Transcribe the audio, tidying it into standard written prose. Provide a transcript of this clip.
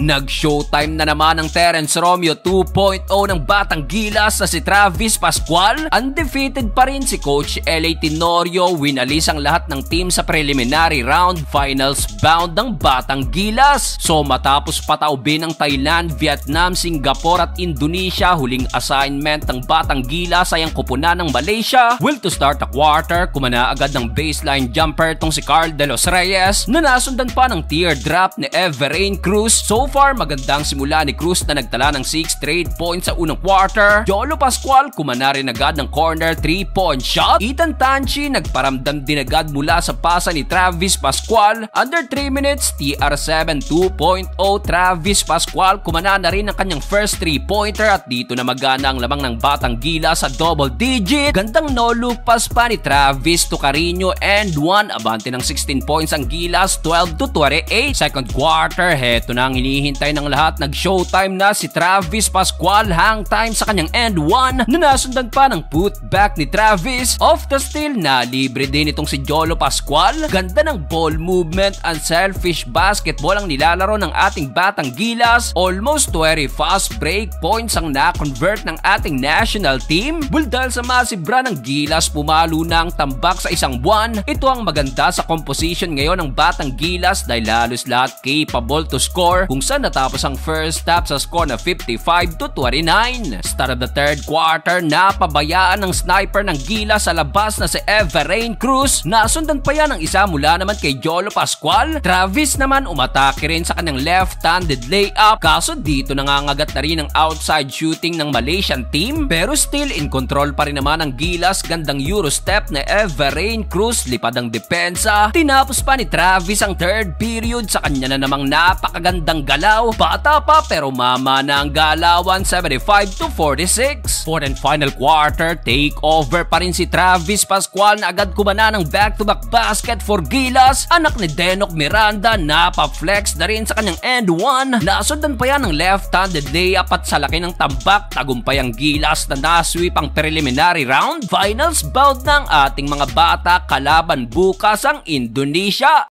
Nag-showtime na naman ang Terence Romeo 2.0 ng Batang Gilas na si Travis Pascual. Undefeated pa rin si Coach L.A. Tenorio. Winalis ang lahat ng team sa preliminary round. Finals bound ng Batang Gilas. So matapos pataubin ng Thailand, Vietnam, Singapore at Indonesia, huling assignment ng Batang Gilas ay ang kupunan ng Malaysia. Will to start the quarter, kumana agad ng baseline jumper tong si Carl De Los Reyes na nasundan pa ng teardrop ni Everrain Cruz. So far, magandang simula ni Cruz na nagtala ng 6 straight points sa unang quarter. Jolo Pascual kumana rin agad ng corner 3-point shot. Ethan Tanchi nagparamdam din agad mula sa pasa ni Travis Pascual. Under 3 minutes, TR7 2.0. Travis Pascual kumana na rin ang kanyang first 3-pointer at dito na magana ang lamang ng Batang Gilas sa double digit. Gandang no-look pass pa ni Travis to Carino and 1. Abante ng 16 points ang Gilas, 12-28. Second quarter, heto na ang hinihintay ng lahat. Nag-showtime na si Travis Pascual. Hang time sa kanyang end 1 na nasundan pa ng putback ni Travis. Off the steal na libre din itong si Jolo Pascual. Ganda ng ball movement, unselfish basketball ang nilalaro ng ating Batang Gilas. Almost 20 fast break points ang na-convert ng ating national team. Dahil sa massive run ng Gilas, pumalo na ang tambak sa isang buwan. Ito ang maganda sa composition ngayon ng Batang Gilas dahil halos lahat capable to score, kung saan natapos ang first half sa score na 55-29. Start of the third quarter, napabayaan ng sniper ng Gilas sa labas na si Everrain Cruz. Nasundan pa yan ang isa mula naman kay Jolo Pascual. Travis naman umatake rin sa kanyang left-handed layup, kaso dito nangangagat na rin ang outside shooting ng Malaysian team. Pero still in control pa rin naman ang Gilas. Gandang Eurostep na Everrain Cruz, lipad ang depensa. Tinapos pa ni Travis ang third period. Sa kanya na namang napakagandang galaw. Bata pa pero mama na ang galawan, 75-46. Fourth and final quarter, take over pa rin si Travis Pascual na agad kumana ng back-to-back basket for Gilas. Anak ni Denok Miranda, napa-flex na rin sa kanyang end 1. Nasundan pa yan ng left-handed layup at sa laki ng tambak, tagumpay ang Gilas na nasweep ang preliminary round. Finals bound ng ating mga bata, kalaban bukas ang Indonesia.